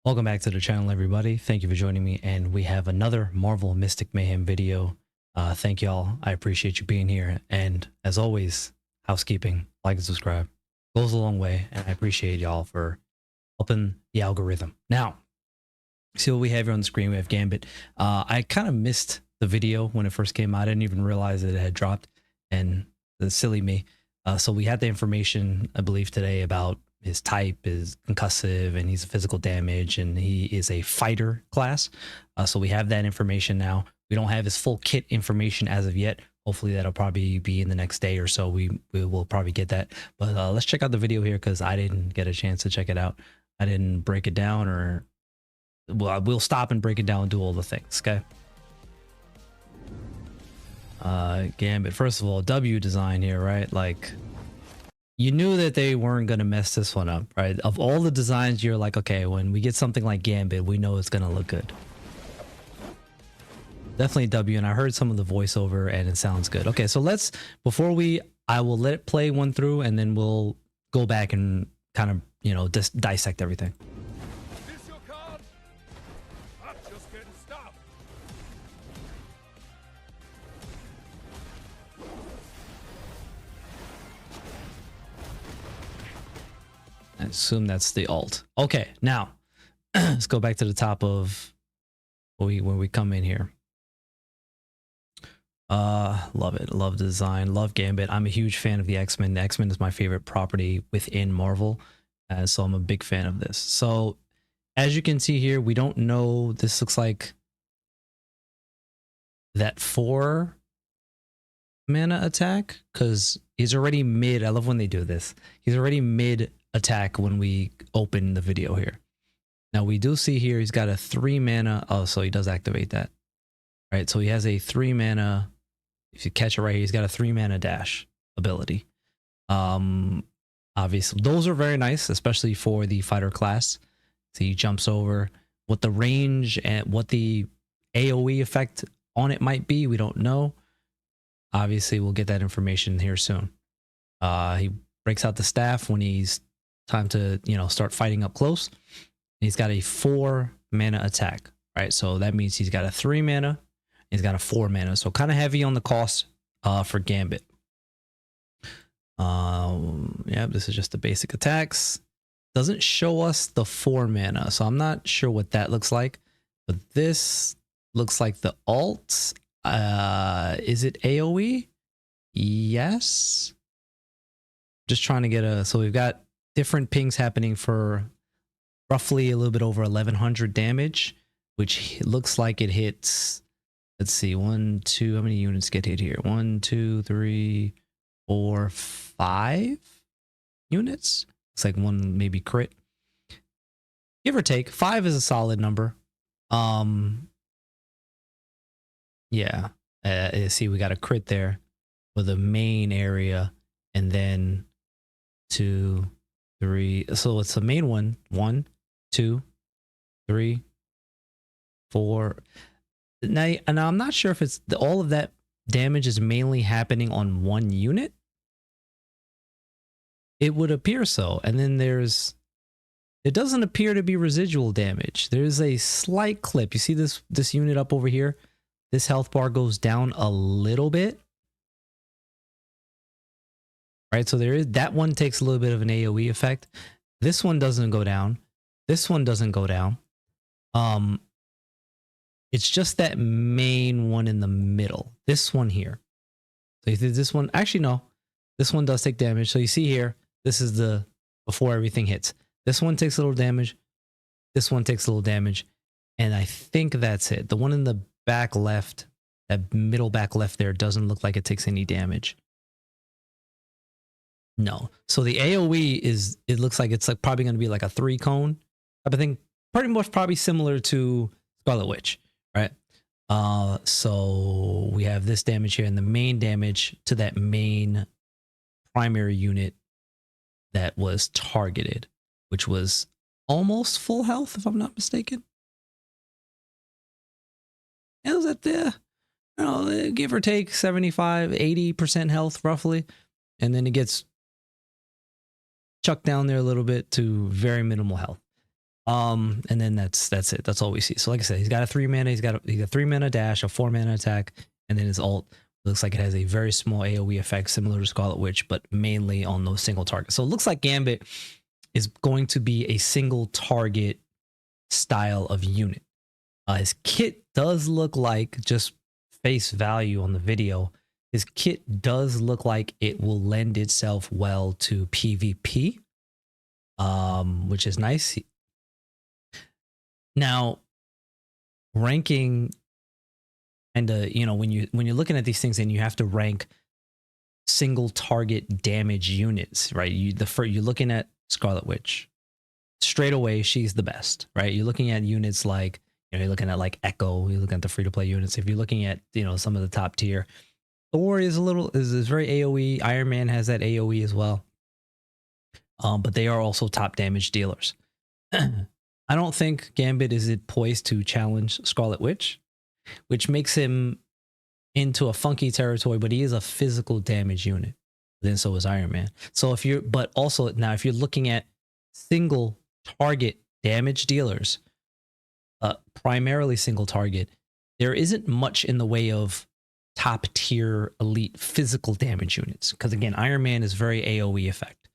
Welcome back to the channel, everybody. Thank you for joining me, and we have another Marvel Mystic Mayhem video. Thank y'all. I appreciate you being here, and as always, housekeeping, like and subscribe goes a long way, and I appreciate y'all for helping the algorithm. Now, see what we have here on the screen. We have Gambit. I kind of missed the video when it first came out. I didn't even realize that it had dropped, and that's silly me. So we had the information, I believe, today about his type is concussive and he's a physical damage and he is a fighter class. So we have that information now. We don't have his full kit information as of yet. Hopefully that'll probably be in the next day or so. We will probably get that. But let's check out the video here because I didn't get a chance to check it out. I didn't break it down, or well, we'll stop and break it down and do all the things. Okay. Gambit. First of all, W design here, right? Like, you knew that they weren't going to mess this one up, right? Of all the designs, you're like, okay, when we get something like Gambit, we know it's going to look good. Definitely W, and I heard some of the voiceover and it sounds good. Okay, so let's, I will let it play one through and then we'll go back and kind of, you know, just dissect everything. Is this your card? I'm just getting stopped. I assume that's the alt. Okay, now let's go back to the top of when we come in here. Love it. Love design. Love Gambit. I'm a huge fan of the X-Men. The X-Men is my favorite property within Marvel, so I'm a big fan of this. So as you can see here, we don't know. This looks like that 4 mana attack because he's already mid. I love when they do this. He's already mid attack when we open the video here. Now we do see here he's got a 3 mana. Oh, so he does activate that. Right, so he has a 3 mana. If you catch it right here, he's got a 3 mana dash ability. Obviously those are very nice, especially for the fighter class. So he jumps over. What the range and what the AoE effect on it might be, we don't know. Obviously we'll get that information here soon. He breaks out the staff when he's time to, you know, start fighting up close. He's got a 4 mana attack, right? So that means he's got a 3 mana. He's got a 4 mana, so kind of heavy on the cost for Gambit. Yeah, this is just the basic attacks. Doesn't show us the 4 mana, so I'm not sure what that looks like. But this looks like the alt. Is it AoE? Yes. Just trying to get a. So we've got different pings happening for roughly a little bit over 1100 damage, which looks like it hits. Let's see, 1, 2, how many units get hit here? 1, 2, 3, 4, 5 units. Looks like 1 maybe crit. Give or take, 5 is a solid number. Yeah, see, we got a crit there for the main area, and then 2, 3. So it's the main one. 1, 2, 3, 4. Now I'm not sure if it's all of that damage is mainly happening on 1 unit. It would appear so. And then it doesn't appear to be residual damage. There's a slight clip. You see this unit up over here? This health bar goes down a little bit. Right, so there is that one takes a little bit of an AoE effect. This one doesn't go down. This one doesn't go down. It's just that main one in the middle. This one here. So you think this one, actually no, this one does take damage. So you see here, this is the before everything hits. This one takes a little damage. This one takes a little damage. And I think that's it. The one in the back left, that middle back left there, doesn't look like it takes any damage. No. So the AoE is, it looks like it's like probably going to be like a 3 cone type of thing. Pretty much probably similar to Scarlet Witch. Right. So we have this damage here, and the main damage to that main primary unit that was targeted, which was almost full health, if I'm not mistaken. It was at the, you know, give or take 75, 80% health roughly. And then it gets chucked down there a little bit to very minimal health. And then that's it. That's all we see. So like I said, he's got a 3 mana. He's got a 3 mana dash, a 4 mana attack, and then his ult looks like it has a very small AoE effect similar to Scarlet Witch, but mainly on those single targets. So it looks like Gambit is going to be a single target style of unit. His kit does look like, just face value on the video, his kit does look like it will lend itself well to PvP, which is nice. Now, ranking, and you know, when you're looking at these things and you have to rank single target damage units, right? You're looking at Scarlet Witch. Straight away, she's the best, right? You're looking at units like, you know, you're looking at like Echo, you're looking at the free-to-play units. If you're looking at, you know, some of the top tier, Thor is very AoE. Iron Man has that AoE as well. But they are also top damage dealers. I don't think Gambit is poised to challenge Scarlet Witch, which makes him into a funky territory, but he is a physical damage unit. Then so is Iron Man. So if you're looking at single target damage dealers, primarily single target, there isn't much in the way of top tier elite physical damage units. Because again, Iron Man is very AoE effect.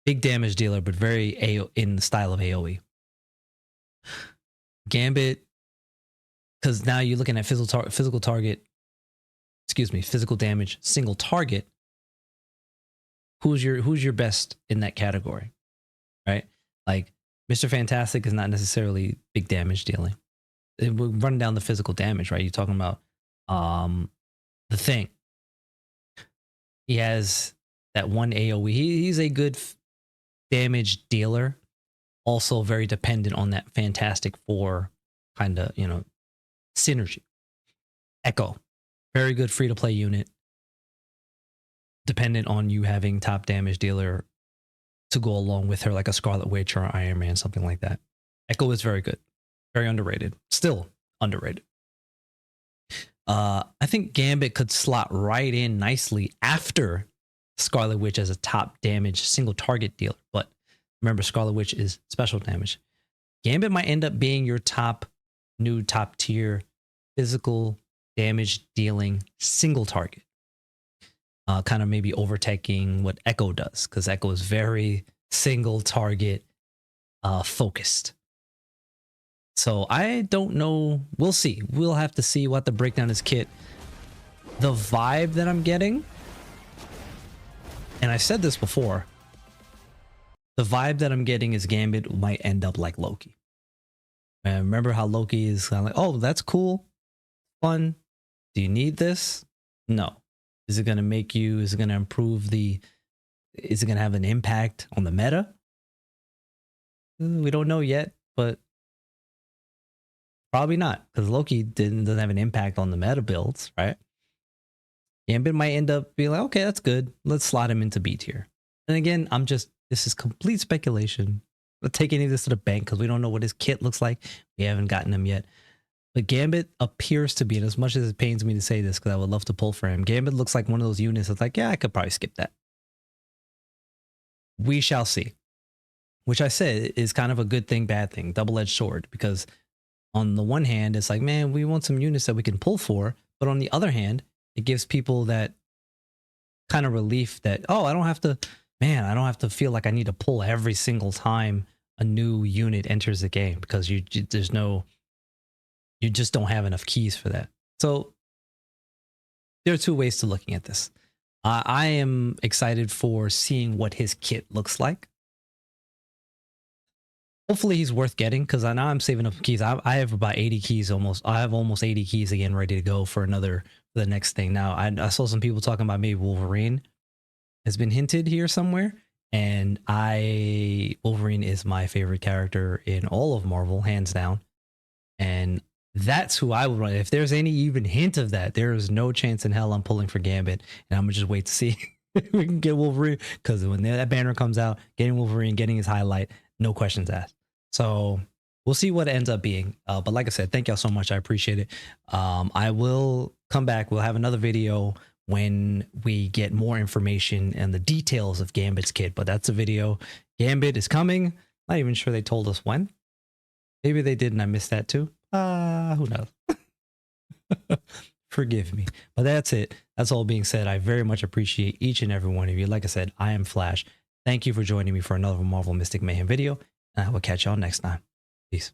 Big damage dealer, but very in the style of AoE. Gambit, because now you're looking at physical damage, single target. Who's your best in that category, right? Like Mr. Fantastic is not necessarily big damage dealing. We're running down the physical damage, right? You're talking about the Thing. He has that one AoE. He's a good damage dealer. Also very dependent on that Fantastic Four kind of, you know, synergy. Echo, very good free-to-play unit. Dependent on you having top damage dealer to go along with her, like a Scarlet Witch or Iron Man, something like that. Echo is very good. Very underrated. Still underrated. I think Gambit could slot right in nicely after Scarlet Witch as a top damage single target dealer. But remember, Scarlet Witch is special damage. Gambit might end up being your top tier physical damage dealing single target. Kind of maybe overtaking what Echo does, because Echo is very single target focused. So I don't know. We'll see. We'll have to see what the breakdown is kit. The vibe that I'm getting, and I said this before, the vibe that I'm getting is Gambit might end up like Loki. And remember how Loki is kind of like, oh, that's cool, fun. Do you need this? No. Is it going to make you, is it going to improve is it going to have an impact on the meta? We don't know yet, but probably not, because Loki doesn't have an impact on the meta builds, right? Gambit might end up being like, okay, that's good. Let's slot him into B tier. And again, this is complete speculation. We'll take any of this to the bank because we don't know what his kit looks like. We haven't gotten him yet. But Gambit appears to be, and as much as it pains me to say this because I would love to pull for him, Gambit looks like one of those units that's like, yeah, I could probably skip that. We shall see. Which I said is kind of a good thing, bad thing, double-edged sword. Because on the one hand, it's like, man, we want some units that we can pull for. But on the other hand, it gives people that kind of relief that, oh, I don't have to feel like I need to pull every single time a new unit enters the game, because you just don't have enough keys for that. So there are two ways to looking at this. I am excited for seeing what his kit looks like. Hopefully he's worth getting, because I know I'm saving up keys. I have about 80 keys almost. I have almost 80 keys again ready to go for the next thing. Now, I saw some people talking about maybe Wolverine has been hinted here somewhere. And Wolverine is my favorite character in all of Marvel, hands down. And that's who I would run. If there's any even hint of that, there is no chance in hell I'm pulling for Gambit. And I'm going to just wait to see if we can get Wolverine. Because when that banner comes out, getting Wolverine, getting his highlight, no questions asked. So we'll see what it ends up being. But like I said, thank y'all so much. I appreciate it. I will come back. We'll have another video when we get more information and the details of Gambit's kit. But that's a video. Gambit is coming. Not even sure they told us when. Maybe they did and I missed that too. Who knows? Forgive me. But that's it. That's all being said. I very much appreciate each and every one of you. Like I said, I am Flash. Thank you for joining me for another Marvel Mystic Mayhem video, and I will catch y'all next time. Peace.